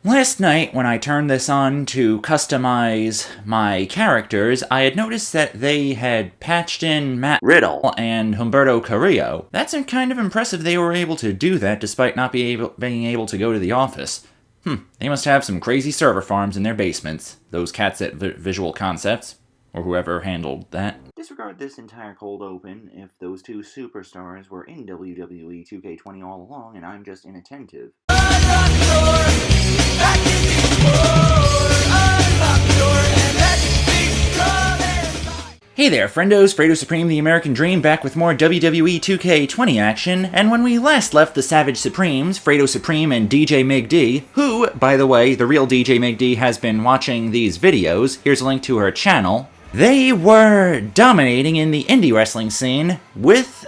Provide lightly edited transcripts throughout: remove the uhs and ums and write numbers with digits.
Last night, when I turned this on to customize my characters, I had noticed that they had patched in Matt Riddle and Humberto Carrillo. That's kind of impressive they were able to do that despite not being able to go to the office. They must have some crazy server farms in their basements, those cats at Visual Concepts, or whoever handled that. Disregard this entire cold open if those two superstars were in WWE 2K20 all along and I'm just inattentive. Hey there, friendos, Fredo Supreme, the American Dream, back with more WWE 2K20 action, and when we last left the Savage Supremes, Fredo Supreme and DJ MigD, who, by the way, the real DJ MigD has been watching these videos, here's a link to her channel, they were dominating in the indie wrestling scene, with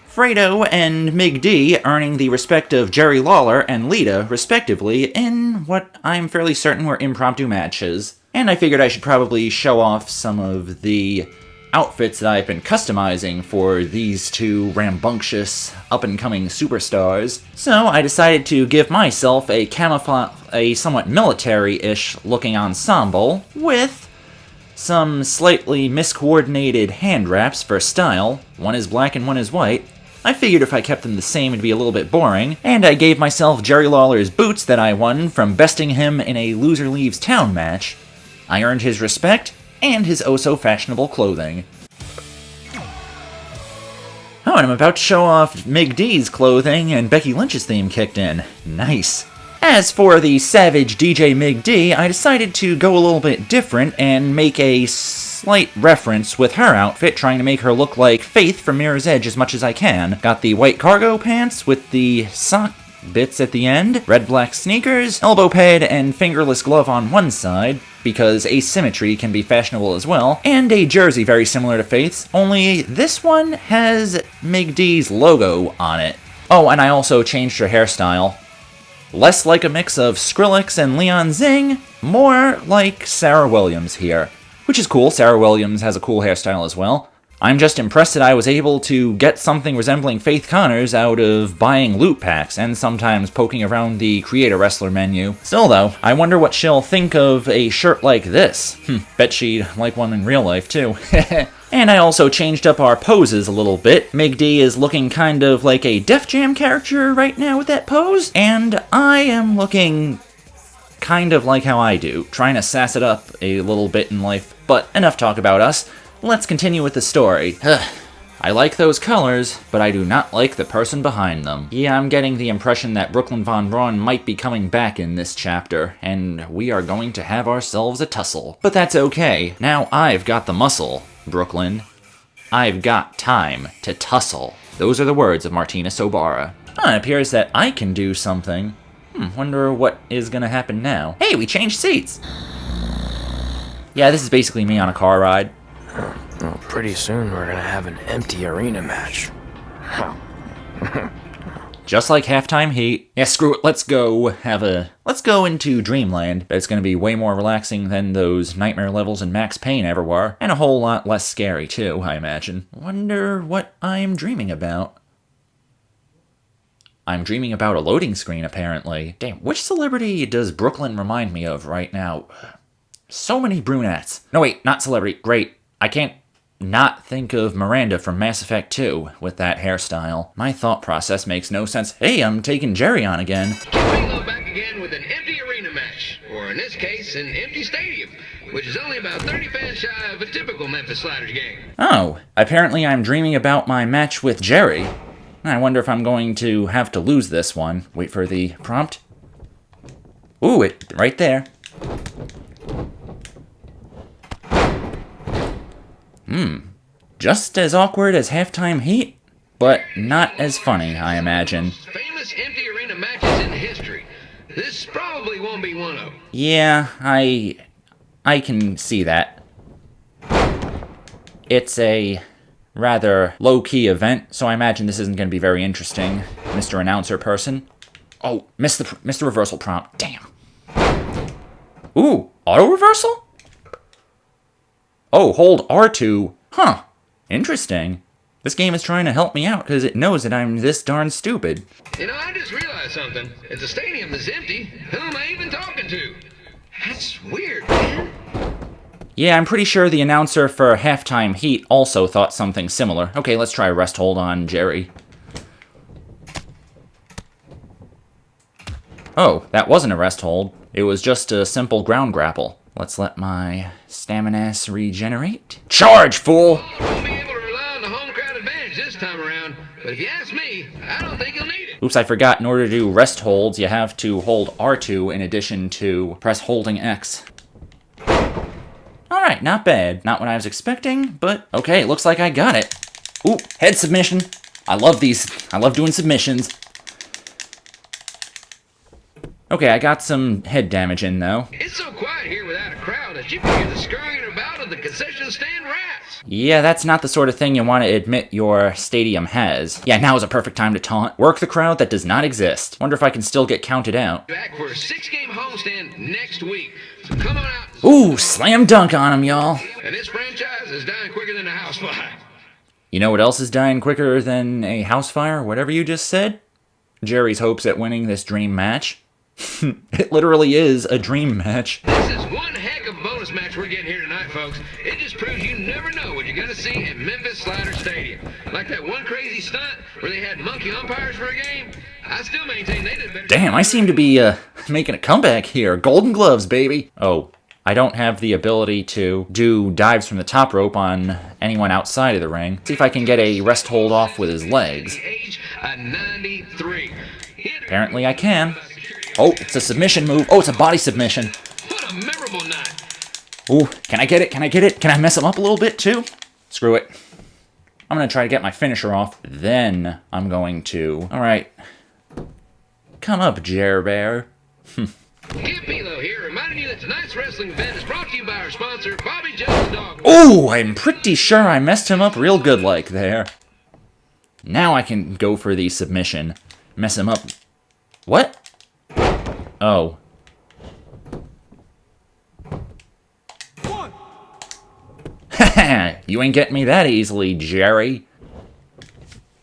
Fredo and MigD earning the respect of Jerry Lawler and Lita, respectively, in what I'm fairly certain were impromptu matches. And I figured I should probably show off some of the outfits that I've been customizing for these two rambunctious, up-and-coming superstars. So I decided to give myself a somewhat military-ish looking ensemble with some slightly miscoordinated hand wraps for style. One is black and one is white. I figured if I kept them the same it'd be a little bit boring, and I gave myself Jerry Lawler's boots that I won from besting him in a Loser Leaves Town match. I earned his respect, and his oh-so-fashionable clothing. Oh, and I'm about to show off MigD's clothing, and Becky Lynch's theme kicked in. Nice. As for the Savage DJ MigD, I decided to go a little bit different and make a slight reference with her outfit, trying to make her look like Faith from Mirror's Edge as much as I can. Got the white cargo pants with the sock bits at the end, red-black sneakers, elbow pad, and fingerless glove on one side, because asymmetry can be fashionable as well, and a jersey very similar to Faith's, only this one has MigD's logo on it. Oh, and I also changed her hairstyle. Less like a mix of Skrillex and Leon Zing, more like Sarah Williams here. Which is cool, Sarah Williams has a cool hairstyle as well. I'm just impressed that I was able to get something resembling Faith Connors out of buying loot packs and sometimes poking around the Create a Wrestler menu. Still though, I wonder what she'll think of a shirt like this. Bet she'd like one in real life too. And I also changed up our poses a little bit. MigD is looking kind of like a Def Jam character right now with that pose, and I am looking kind of like how I do, trying to sass it up a little bit in life. But enough talk about us. Let's continue with the story. I like those colors, but I do not like the person behind them. Yeah, I'm getting the impression that Brooklyn Von Braun might be coming back in this chapter, and we are going to have ourselves a tussle. But that's okay. Now I've got the muscle, Brooklyn. I've got time to tussle. Those are the words of Martina Sobara. It appears that I can do something. Wonder what is gonna happen now. Hey, we changed seats! Yeah, this is basically me on a car ride. Well, pretty soon we're gonna have an empty arena match. Just like halftime heat. Yeah, screw it, let's go into Dreamland. It's gonna be way more relaxing than those nightmare levels in Max Payne ever were. And a whole lot less scary too, I imagine. Wonder what I'm dreaming about. I'm dreaming about a loading screen, apparently. Damn, which celebrity does Brooklyn remind me of right now? So many brunettes. No wait, not celebrity, great. I can't not think of Miranda from Mass Effect 2 with that hairstyle. My thought process makes no sense. Hey, I'm taking Jerry on again. Fredo back again with an empty arena match, or in this case, an empty stadium, which is only about 30 fans shy of a typical Memphis Sliders game. Oh, apparently I'm dreaming about my match with Jerry. I wonder if I'm going to have to lose this one. Wait for the prompt. Ooh, it right there. Just as awkward as halftime heat, but not as funny, I imagine. Famous empty arena matches in history. This probably won't be one of them. Yeah, I can see that. It's a rather low-key event, so I imagine this isn't going to be very interesting, Mr. Announcer person. Oh, missed the reversal prompt. Damn. Ooh, auto reversal? Oh, hold R2. Huh. Interesting. This game is trying to help me out because it knows that I'm this darn stupid. You know, I just realized something. If the stadium is empty, who am I even talking to? That's weird, man. Yeah, I'm pretty sure the announcer for Halftime Heat also thought something similar. Okay, let's try rest hold on Jerry. Oh, that wasn't a rest hold. It was just a simple ground grapple. Let's let my stamina regenerate. Charge, fool! Won't be able to rely on the home crowd advantage this time around, but if you ask me, I don't think you'll need it. Oops, I forgot. In order to do rest holds, you have to hold R2 in addition to press holding X. Alright, not bad. Not what I was expecting, but okay, looks like I got it. Ooh, head submission. I love these. I love doing submissions. Okay, I got some head damage in, though. It's so quiet here without a crowd that you can hear the scurrying about of the concession stand rats. Yeah, that's not the sort of thing you want to admit your stadium has. Yeah, now is a perfect time to taunt. Work the crowd that does not exist. Wonder if I can still get counted out. Back for a 6-game homestand next week. So come on out. Ooh, slam dunk on him, y'all. And this franchise is dying quicker than a house fire. You know what else is dying quicker than a house fire? Whatever you just said? Jerry's hopes at winning this dream match. It literally is a dream match. This is one heck of a bonus match we're getting here tonight, folks. It just proves you never know what you're going to see at Memphis Slider Stadium. Like that one crazy stunt where they had monkey umpires for a game. I still maintain they did better. Damn, I seem to be making a comeback here. Golden gloves, baby. Oh, I don't have the ability to do dives from the top rope on anyone outside of the ring. See if I can get a rest hold off with his legs. Age of 93. Apparently I can. Oh, it's a submission move. Oh, it's a body submission. What a memorable night. Ooh, can I get it? Can I get it? Can I mess him up a little bit too? Screw it. I'm going to try to get my finisher off. Then I'm going to... Alright. Come up, Jer Bear. Kid Pilo here, reminding you that tonight's wrestling event is brought to you by our sponsor, Bobby Jones Dog. Ooh, I'm pretty sure I messed him up real good like there. Now I can go for the submission. Mess him up. What? Oh. Haha, you ain't getting me that easily, Jerry.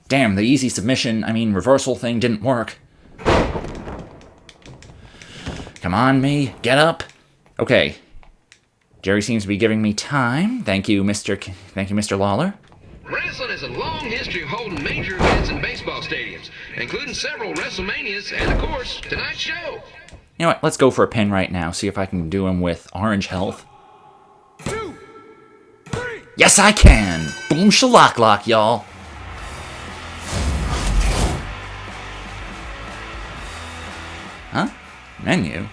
Damn, the easy submission, reversal thing didn't work. Come on, me. Get up. Okay. Jerry seems to be giving me time. Thank you, Mr. Lawler. Wrestling has a long history of holding major events in baseball stadiums, including several WrestleManias and, of course, tonight's show. You know what? Let's go for a pin right now. See if I can do him with orange health. 2, 3. Yes, I can. Boom shalock, y'all. Huh? Menu?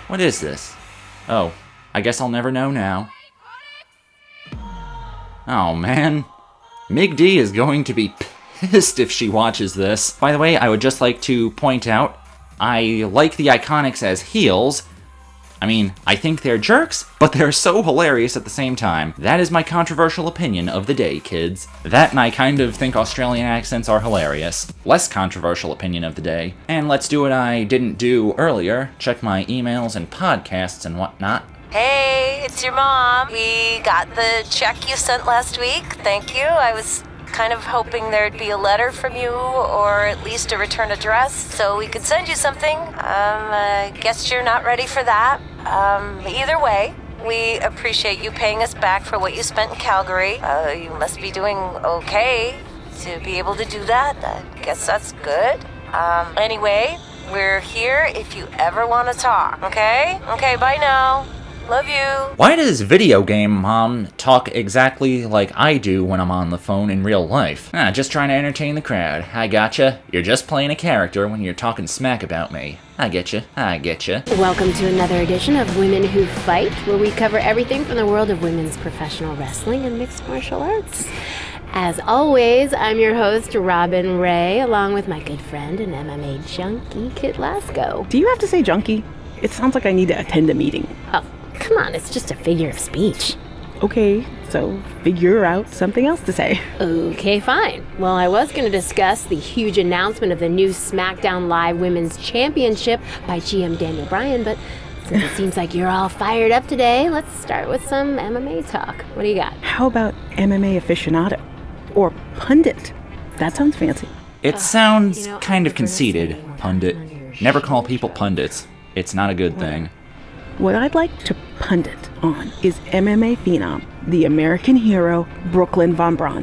What is this? Oh, I guess I'll never know now. Oh, man. MigD is going to be pissed if she watches this. By the way, I would just like to point out, I like the IIconics as heels. I think they're jerks, but they're so hilarious at the same time. That is my controversial opinion of the day, kids. That and I kind of think Australian accents are hilarious. Less controversial opinion of the day. And let's do what I didn't do earlier. Check my emails and podcasts and whatnot. Hey, it's your mom. We got the check you sent last week. Thank you. I was kind of hoping there'd be a letter from you, or at least a return address, so we could send you something. I guess you're not ready for that. Either way, we appreciate you paying us back for what you spent in Calgary. You must be doing okay to be able to do that. I guess that's good. Anyway, we're here if you ever want to talk, okay? Okay, bye now. Love you. Why does video game mom talk exactly like I do when I'm on the phone in real life? Just trying to entertain the crowd. I gotcha. You're just playing a character when you're talking smack about me. I getcha. Welcome to another edition of Women Who Fight, where we cover everything from the world of women's professional wrestling and mixed martial arts. As always, I'm your host, Robin Ray, along with my good friend and MMA junkie, Kit Lasco. Do you have to say junkie? It sounds like I need to attend a meeting. Oh, come on, it's just a figure of speech. Okay, so figure out something else to say. Okay, fine. Well, I was going to discuss the huge announcement of the new SmackDown Live Women's Championship by GM Daniel Bryan, but Since it seems like you're all fired up today, let's start with some MMA talk. What do you got? How about MMA aficionado? Or pundit? That sounds fancy. It sounds kind of conceited, pundit. Never call people pundits. It's not a good thing. What I'd like to pundit on is MMA phenom, the American hero, Brooklyn Von Braun,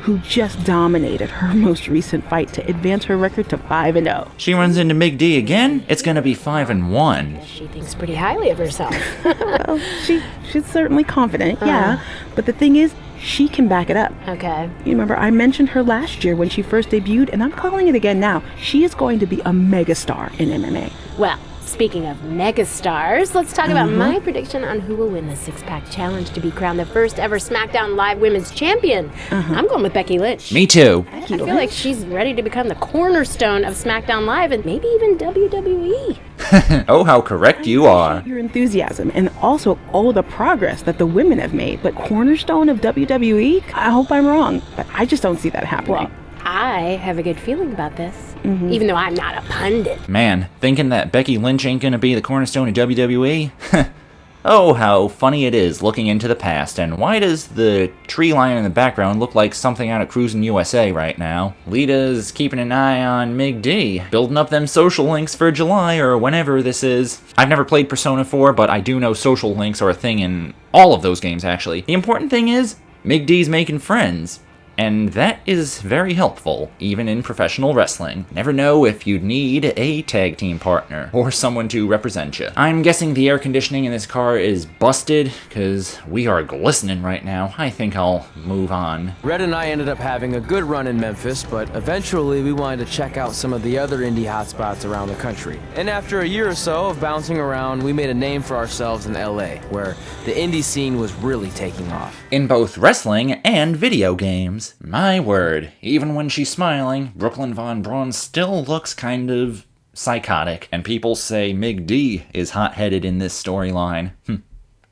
who just dominated her most recent fight to advance her record to 5-0. She runs into MigD again? It's gonna be 5-1. She thinks pretty highly of herself. Well, she's certainly confident, yeah. But the thing is, she can back it up. Okay. You remember, I mentioned her last year when she first debuted, and I'm calling it again now. She is going to be a megastar in MMA. Well, speaking of megastars, let's talk about my prediction on who will win the six-pack challenge to be crowned the first ever SmackDown Live Women's Champion. I'm going with Becky Lynch. Me too. I feel like she's ready to become the cornerstone of SmackDown Live and maybe even WWE. Oh, how correct you are. Your enthusiasm and also all the progress that the women have made, but cornerstone of WWE? I hope I'm wrong, but I just don't see that happening. Well, I have a good feeling about this, even though I'm not a pundit. Man, thinking that Becky Lynch ain't gonna be the cornerstone of WWE? Oh, how funny it is looking into the past, and why does the tree line in the background look like something out of Cruisin' USA right now? Lita's keeping an eye on MigD, building up them social links for July or whenever this is. I've never played Persona 4, but I do know social links are a thing in all of those games, actually. The important thing is, MigD's making friends. And that is very helpful, even in professional wrestling. Never know if you'd need a tag team partner, or someone to represent you. I'm guessing the air conditioning in this car is busted, because we are glistening right now. I think I'll move on. Red and I ended up having a good run in Memphis, but eventually we wanted to check out some of the other indie hotspots around the country. And after a year or so of bouncing around, we made a name for ourselves in LA, where the indie scene was really taking off. In both wrestling and video games. My word, even when she's smiling, Brooklyn Von Braun still looks kind of psychotic, and people say MigD is hot-headed in this storyline.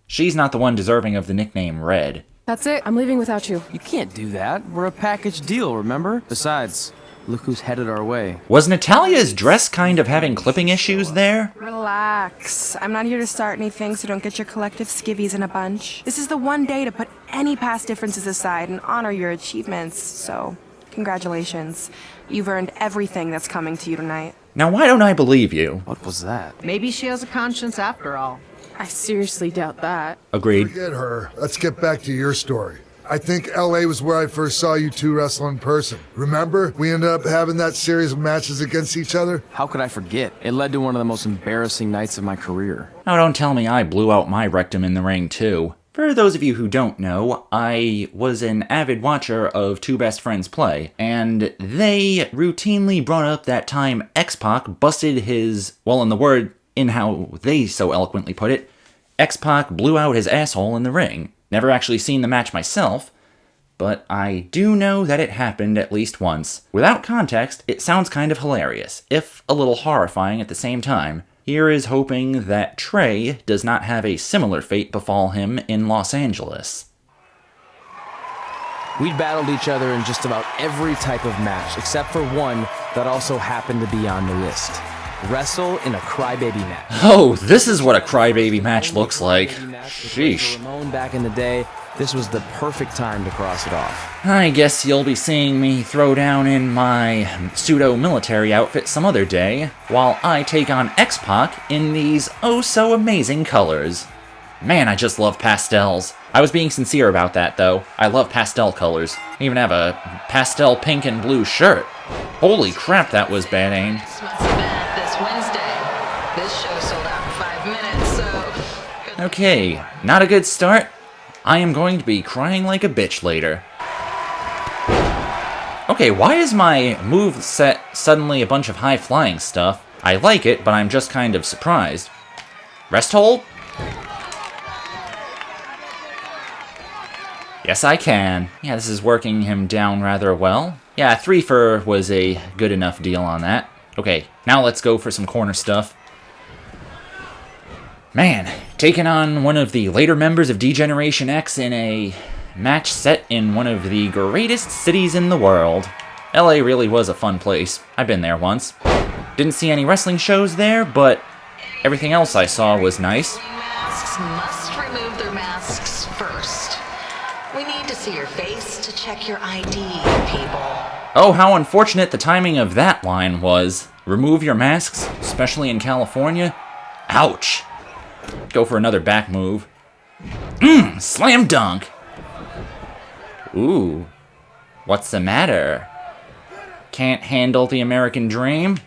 She's not the one deserving of the nickname Red. That's it. I'm leaving without you. You can't do that. We're a package deal, remember? Besides, look who's headed our way. Was Natalia's dress kind of having clipping issues there? Relax. I'm not here to start anything, so don't get your collective skivvies in a bunch. This is the one day to put any past differences aside and honor your achievements, so congratulations. You've earned everything that's coming to you tonight. Now why don't I believe you? What was that? Maybe she has a conscience after all. I seriously doubt that. Agreed. Forget her. Let's get back to your story. I think LA was where I first saw you two wrestle in person. Remember? We ended up having that series of matches against each other. How could I forget? It led to one of the most embarrassing nights of my career. Now don't tell me I blew out my rectum in the ring too. For those of you who don't know, I was an avid watcher of Two Best Friends play, and they routinely brought up that time X-Pac busted his, well, in how they so eloquently put it, X-Pac blew out his asshole in the ring. Never actually seen the match myself, but I do know that it happened at least once. Without context, it sounds kind of hilarious, if a little horrifying at the same time. Here is hoping that Trey does not have a similar fate befall him in Los Angeles. We'd battled each other in just about every type of match, except for one that also happened to be on the list. Wrestle in a crybaby match. Oh, this is what a crybaby match looks like. Sheesh. Razor Ramon back in the day, this was the perfect time to cross it off. I guess you'll be seeing me throw down in my pseudo-military outfit some other day, while I take on X-Pac in these oh-so-amazing colors. Man, I just love pastels. I was being sincere about that, though. I love pastel colors. I even have a pastel pink and blue shirt. Holy crap, that was bad aim. This event this Wednesday. This show sold out in 5 minutes, so... Okay, not a good start. I am going to be crying like a bitch later. Okay, why is my move set suddenly a bunch of high-flying stuff? I like it, but I'm just kind of surprised. Rest hold? Yes, I can. Yeah, this is working him down rather well. Yeah, 3 was a good enough deal on that. Okay, now let's go for some corner stuff. Man, taking on one of the later members of D-Generation X in a match set in one of the greatest cities in the world. LA really was a fun place. I've been there once. Didn't see any wrestling shows there, but everything else I saw was nice. Masks must remove their masks first. We need to see your face to check your ID, people. Oh, how unfortunate the timing of that line was. Remove your masks, especially in California. Ouch. Go for another back move. Slam dunk. Ooh. What's the matter? Can't handle the American dream?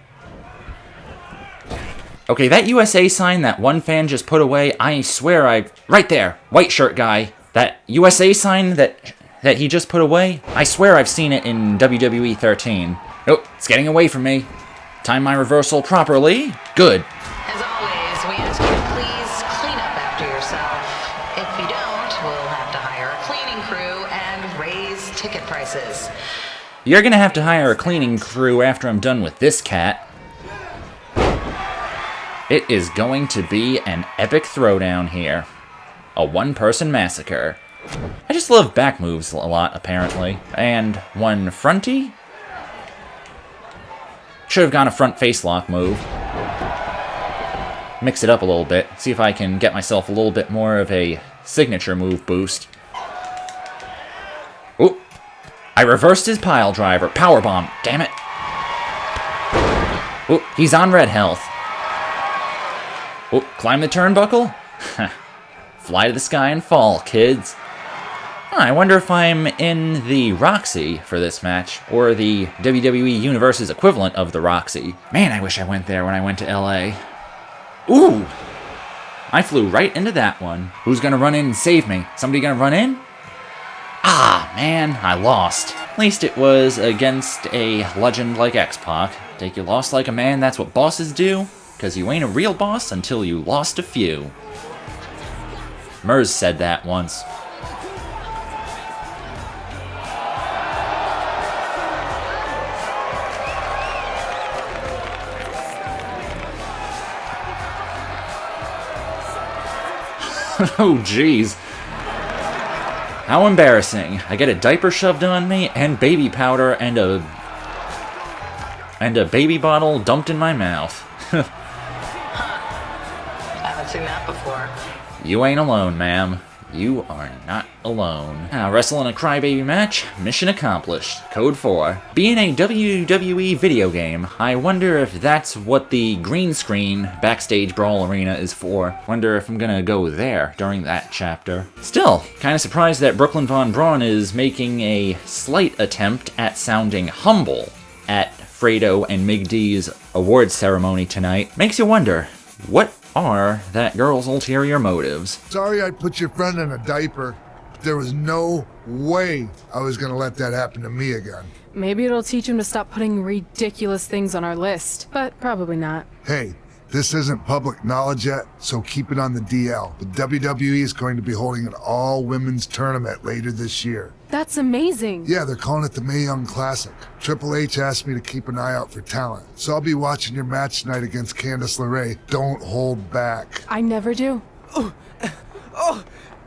Okay, that USA sign that one fan just put away, I swear right there, white shirt guy. That USA sign that he just put away, I swear I've seen it in WWE 13. Nope, it's getting away from me. Time my reversal properly. Good. As always, we ask you to please clean up after yourself. If you don't, we'll have to hire a cleaning crew and raise ticket prices. You're gonna have to hire a cleaning crew after I'm done with this cat. It is going to be an epic throwdown here. A one-person massacre. I just love back moves a lot, apparently. And one fronty? Should have gone a front face lock move. Mix it up a little bit. See if I can get myself a little bit more of a signature move boost. Oop. I reversed his pile driver. Powerbomb. Damn it. Oop. He's on red health. Oop. Climb the turnbuckle? Fly to the sky and fall, kids. I wonder if I'm in the Roxy for this match, or the WWE Universe's equivalent of the Roxy. Man, I wish I went there when I went to LA. Ooh! I flew right into that one. Who's gonna run in and save me? Somebody gonna run in? Ah, man, I lost. At least it was against a legend like X-Pac. Take your loss like a man, that's what bosses do, because you ain't a real boss until you lost a few. Mers said that once. Oh, jeez. How embarrassing. I get a diaper shoved on me, and baby powder, and a baby bottle dumped in my mouth. Haven't seen that before. You ain't alone, ma'am. You are not alone. Now, wrestle in a crybaby match? Mission accomplished. Code 4. Being a WWE video game, I wonder if that's what the green screen backstage brawl arena is for. Wonder if I'm gonna go there during that chapter. Still, kinda surprised that Brooklyn Von Braun is making a slight attempt at sounding humble at Fredo and MigD's awards ceremony tonight. Makes you wonder, what are that girl's ulterior motives? Sorry I put your friend in a diaper. There was no way I was gonna let that happen to me again. Maybe it'll teach him to stop putting ridiculous things on our list, but probably not. Hey, this isn't public knowledge yet, so keep it on the DL. But WWE is going to be holding an all-women's tournament later this year. That's amazing. Yeah, they're calling it the Mae Young Classic. Triple H asked me to keep an eye out for talent, so I'll be watching your match tonight against Candice LeRae. Don't hold back. I never do. Oh,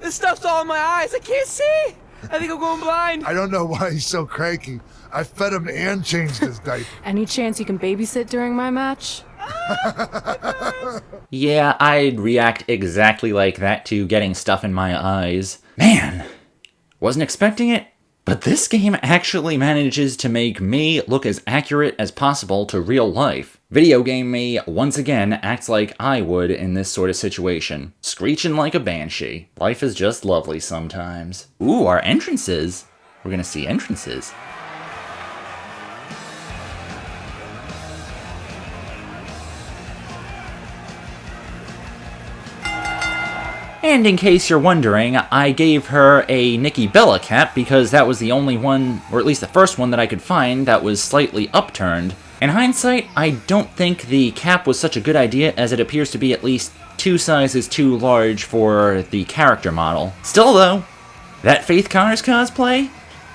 this stuff's all in my eyes. I can't see. I think I'm going blind. I don't know why he's so cranky. I fed him and changed his diaper. Any chance you can babysit during my match? Yeah, I'd react exactly like that to getting stuff in my eyes. Man, wasn't expecting it, but this game actually manages to make me look as accurate as possible to real life. Video game me, once again, acts like I would in this sort of situation. Screeching like a banshee. Life is just lovely sometimes. Ooh, our entrances. We're gonna see entrances. And in case you're wondering, I gave her a Nikki Bella cap because that was the only one, or at least the first one that I could find that was slightly upturned. In hindsight, I don't think the cap was such a good idea as it appears to be at least 2 sizes too large for the character model. Still though, that Faith Connors cosplay?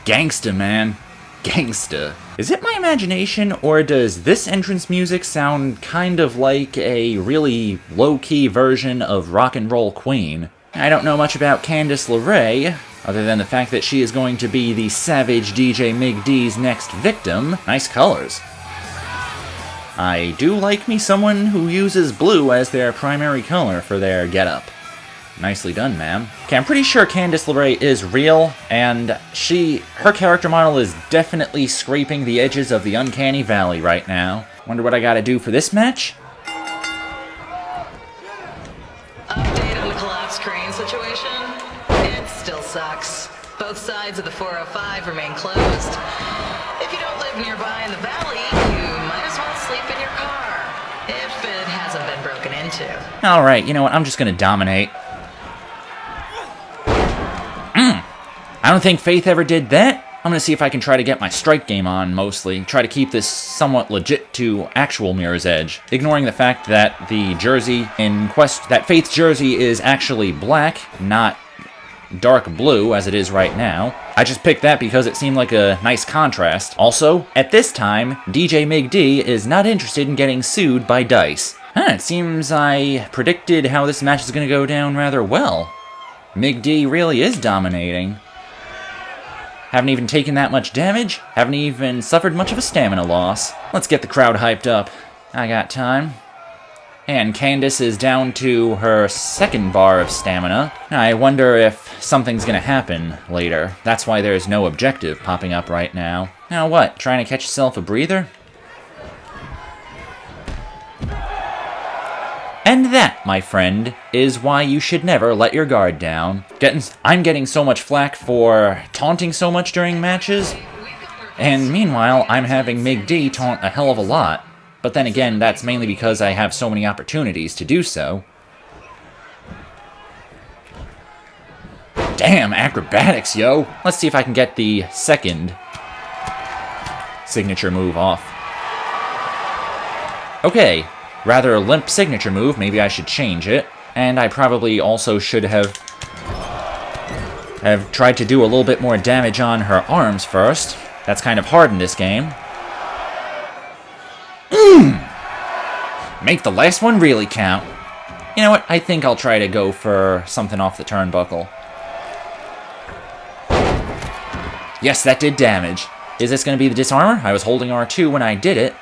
Gangsta, man. Gangsta. Is it my imagination, or does this entrance music sound kind of like a really low-key version of Rock and Roll Queen? I don't know much about Candice LeRae, other than the fact that she is going to be the savage DJ MigD's next victim. Nice colors. I do like me someone who uses blue as their primary color for their getup. Nicely done, ma'am. Okay, I'm pretty sure Candice LeRae is real, and her character model is definitely scraping the edges of the uncanny valley right now. Wonder what I gotta do for this match? Update on the collapsed crane situation? It still sucks. Both sides of the 405 remain closed. If you don't live nearby in the valley, you might as well sleep in your car. If it hasn't been broken into. Alright, you know what? I'm just gonna dominate. I don't think Faith ever did that. I'm gonna see if I can try to get my strike game on, mostly. Try to keep this somewhat legit to actual Mirror's Edge. Ignoring the fact that the jersey that Faith's jersey is actually black, not dark blue as it is right now. I just picked that because it seemed like a nice contrast. Also, at this time, DJ MigD is not interested in getting sued by DICE. It seems I predicted how this match is gonna go down rather well. MigD really is dominating. Haven't even taken that much damage, haven't even suffered much of a stamina loss. Let's get the crowd hyped up. I got time. And Candice is down to her second bar of stamina. I wonder if something's gonna happen later. That's why there's no objective popping up right now. Now what, trying to catch yourself a breather? And that, my friend, is why you should never let your guard down. I'm getting so much flack for taunting so much during matches, and meanwhile, I'm having MigD taunt a hell of a lot. But then again, that's mainly because I have so many opportunities to do so. Damn, acrobatics, yo! Let's see if I can get the second signature move off. Okay. Rather limp signature move, maybe I should change it. And I probably also should have tried to do a little bit more damage on her arms first. That's kind of hard in this game. Make the last one really count. You know what, I think I'll try to go for something off the turnbuckle. Yes, that did damage. Is this going to be the disarmor? I was holding R2 when I did it.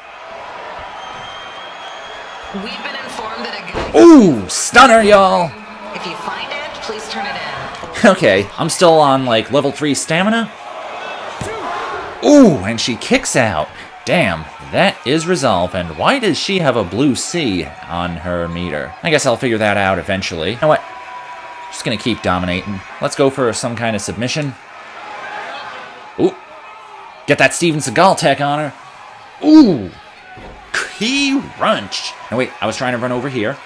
We've been informed that Ooh, stunner, y'all! If you find it, please turn it in. Okay, I'm still on, like, level 3 stamina. Ooh, and she kicks out. Damn, that is resolve. And why does she have a blue C on her meter? I guess I'll figure that out eventually. You know what? Just gonna keep dominating. Let's go for some kind of submission. Ooh. Get that Steven Seagal tech on her. Ooh. Key wrench. No, wait, I was trying to run over here.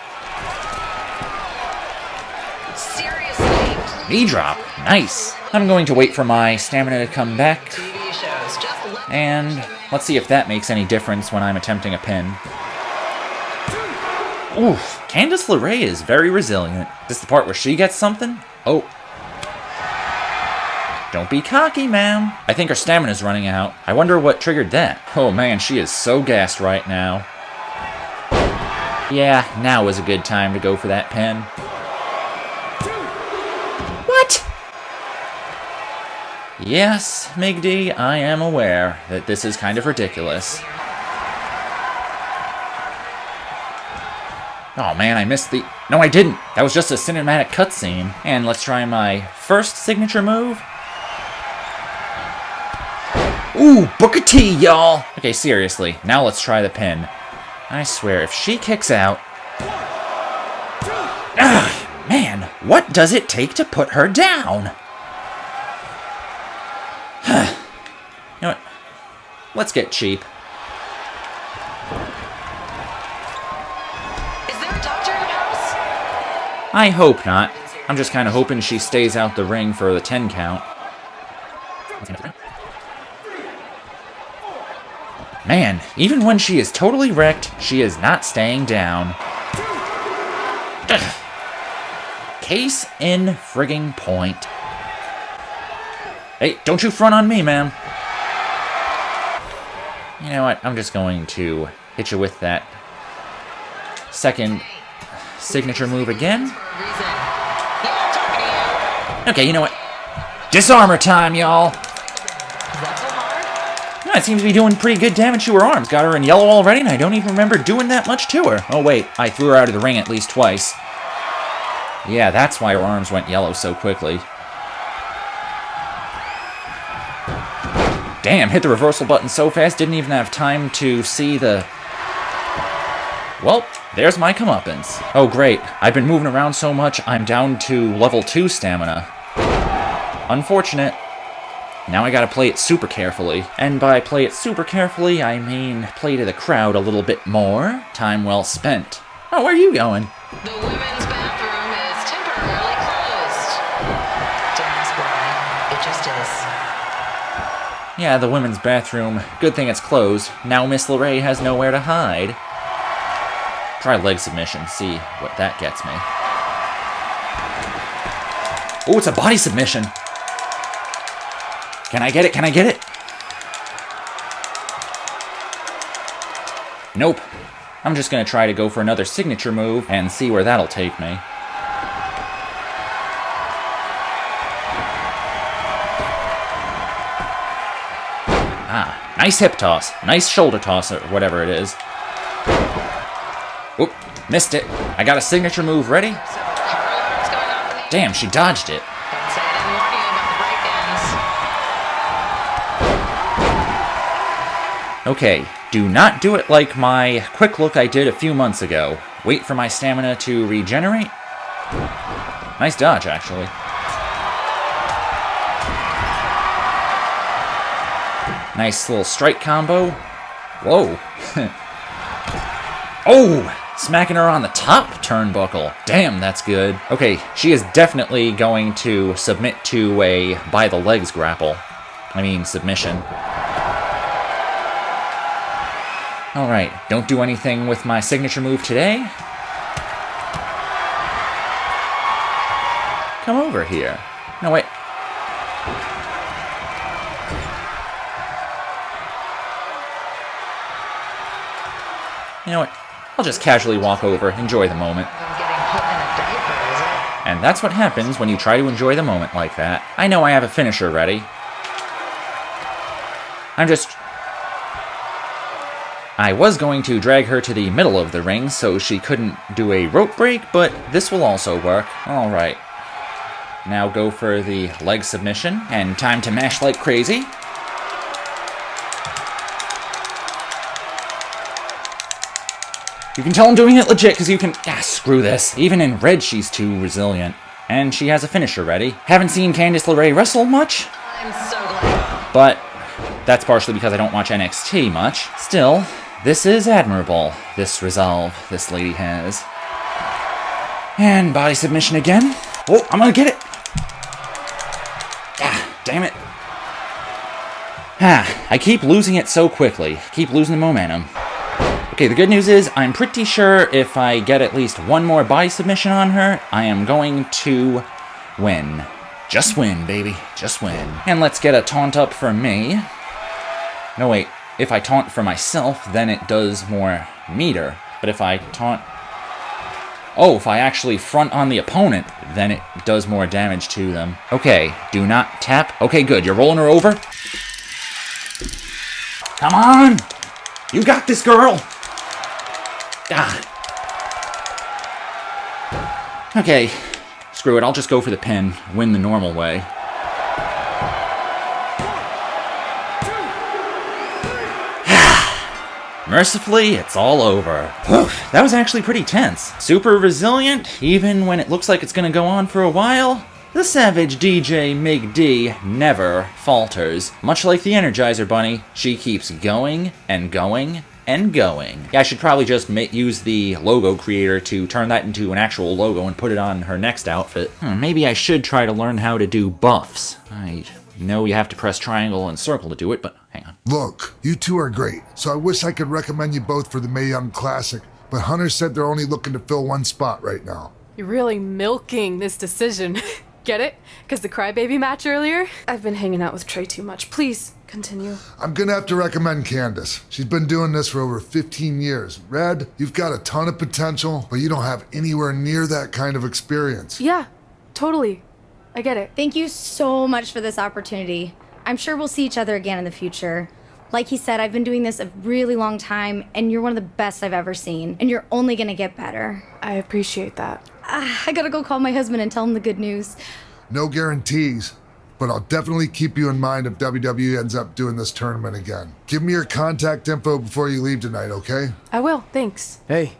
Seriously. Knee drop. Nice. I'm going to wait for my stamina to come back. TV shows, just And let's see if that makes any difference when I'm attempting a pin. Oof. Candice LeRae is very resilient. Is this the part where she gets something? Oh. Don't be cocky, ma'am. I think her stamina's running out. I wonder what triggered that. Oh man, she is so gassed right now. Yeah, now is a good time to go for that pin. What? Yes, MigD, I am aware that this is kind of ridiculous. Oh man, I missed the... No, I didn't. That was just a cinematic cutscene. And let's try my first signature move. Ooh, Booker T, y'all! Okay, seriously, now let's try the pin. I swear, if she kicks out... Ah, man, what does it take to put her down? You know what? Let's get cheap. Is there a doctor in the house? I hope not. I'm just kind of hoping she stays out the ring for the 10 count. Man, even when she is totally wrecked, she is not staying down. Ugh. Case in frigging point. Hey, don't you front on me, ma'am. You know what? I'm just going to hit you with that second signature move again. Okay, you know what? Disarmor time, y'all. Yeah, it seems to be doing pretty good damage to her arms. Got her in yellow already, and I don't even remember doing that much to her. Oh wait, I threw her out of the ring at least twice. Yeah, that's why her arms went yellow so quickly. Damn, hit the reversal button so fast, didn't even have time to see the... Well, there's my comeuppance. Oh great, I've been moving around so much, I'm down to level 2 stamina. Unfortunate. Now I gotta play it super carefully. And by play it super carefully, I mean play to the crowd a little bit more. Time well spent. Oh, where are you going? The women's bathroom is temporarily closed. Don't ask why. It just is. Yeah, the women's bathroom. Good thing it's closed. Now Miss LeRae has nowhere to hide. Try leg submission, see what that gets me. Oh, it's a body submission. Can I get it? Can I get it? Nope. I'm just gonna try to go for another signature move and see where that'll take me. Ah, nice hip toss. Nice shoulder toss, or whatever it is. Oop, missed it. I got a signature move ready. Damn, she dodged it. Okay, do not do it like my quick look I did a few months ago. Wait for my stamina to regenerate. Nice dodge, actually. Nice little strike combo. Whoa. Oh! Smacking her on the top turnbuckle. Damn, that's good. Okay, she is definitely going to submit to a by the legs grapple. I mean, submission. Alright, don't do anything with my signature move today. Come over here. No, wait. You know what? I'll just casually walk over, enjoy the moment. And that's what happens when you try to enjoy the moment like that. I know I have a finisher ready. I was going to drag her to the middle of the ring so she couldn't do a rope break, but this will also work. Alright. Now go for the leg submission, and time to mash like crazy. You can tell I'm doing it legit because you can... Ah, screw this. Even in red, she's too resilient. And she has a finisher ready. Haven't seen Candice LeRae wrestle much. I'm so glad. But that's partially because I don't watch NXT much. Still, this is admirable, this resolve this lady has. And body submission again. Oh, I'm gonna get it. Ah, damn it. Ah, I keep losing it so quickly. Keep losing the momentum. Okay, the good news is I'm pretty sure if I get at least one more body submission on her, I am going to win. Just win, baby. Just win. And let's get a taunt up for me. No, wait. If I taunt for myself, then it does more meter. But if I taunt... Oh, if I actually front on the opponent, then it does more damage to them. Okay, do not tap. Okay, good. You're rolling her over. Come on! You got this, girl! Ah. Okay. Screw it, I'll just go for the pin. Win the normal way. Mercifully, it's all over. Oof, that was actually pretty tense. Super resilient, even when it looks like it's gonna go on for a while. The savage DJ MigD never falters. Much like the Energizer Bunny, she keeps going and going and going. Yeah, I should probably just use the logo creator to turn that into an actual logo and put it on her next outfit. Maybe I should try to learn how to do buffs. I know you have to press triangle and circle to do it, but hang on. Look, you two are great, so I wish I could recommend you both for the Mae Young Classic, but Hunter said they're only looking to fill one spot right now. You're really milking this decision. Get it? Because the crybaby match earlier? I've been hanging out with Trey too much. Please, continue. I'm gonna have to recommend Candace. She's been doing this for over 15 years. Red, you've got a ton of potential, but you don't have anywhere near that kind of experience. Yeah, totally. I get it. Thank you so much for this opportunity. I'm sure we'll see each other again in the future. Like he said, I've been doing this a really long time, and you're one of the best I've ever seen, and you're only gonna get better. I appreciate that. I gotta go call my husband and tell him the good news. No guarantees, but I'll definitely keep you in mind if WWE ends up doing this tournament again. Give me your contact info before you leave tonight, okay? I will, thanks. Hey,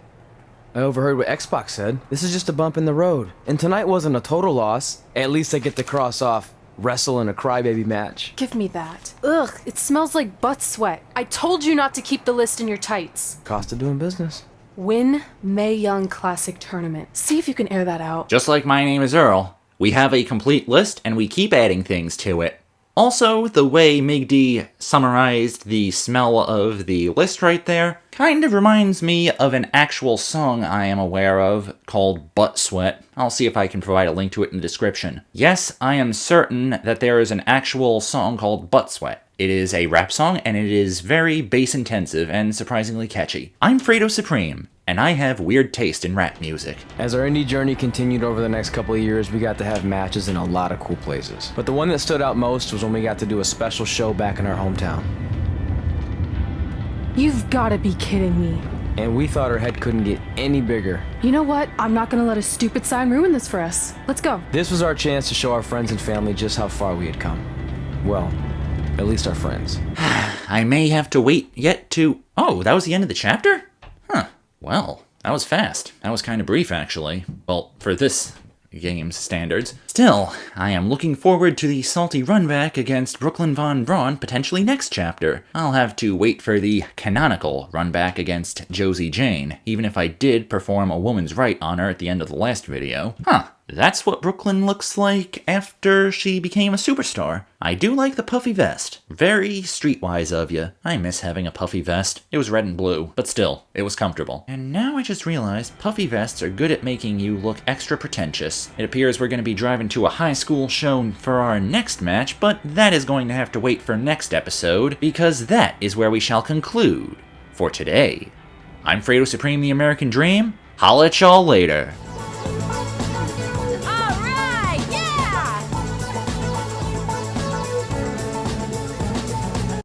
I overheard what Xbox said. This is just a bump in the road. And tonight wasn't a total loss. At least I get to cross off wrestle in a crybaby match. Give me that. Ugh, it smells like butt sweat. I told you not to keep the list in your tights. Cost of doing business. Win Mae Young Classic Tournament. See if you can air that out. Just like My Name is Earl, we have a complete list and we keep adding things to it. Also, the way MigD summarized the smell of the list right there kind of reminds me of an actual song I am aware of called Butt Sweat. I'll see if I can provide a link to it in the description. Yes, I am certain that there is an actual song called Butt Sweat. It is a rap song, and it is very bass-intensive and surprisingly catchy. I'm Fredo Supreme, and I have weird taste in rap music. As our indie journey continued over the next couple of years, we got to have matches in a lot of cool places. But the one that stood out most was when we got to do a special show back in our hometown. You've gotta be kidding me. And we thought our head couldn't get any bigger. You know what? I'm not gonna let a stupid sign ruin this for us. Let's go. This was our chance to show our friends and family just how far we had come. Well, at least our friends. I may have to wait yet to... Oh, that was the end of the chapter? Huh. Well, that was fast. That was kind of brief, actually. Well, for this game's standards. Still, I am looking forward to the salty runback against Brooklyn Von Braun potentially next chapter. I'll have to wait for the canonical runback against Josie Jane, even if I did perform a woman's right on her at the end of the last video. Huh. That's what Brooklyn looks like after she became a superstar. I do like the puffy vest. Very streetwise of you. I miss having a puffy vest. It was red and blue, but still, it was comfortable. And now I just realized puffy vests are good at making you look extra pretentious. It appears we're going to be driving to a high school show for our next match, but that is going to have to wait for next episode, because that is where we shall conclude for today. I'm Fredo Supreme, the American Dream. Holla at y'all later.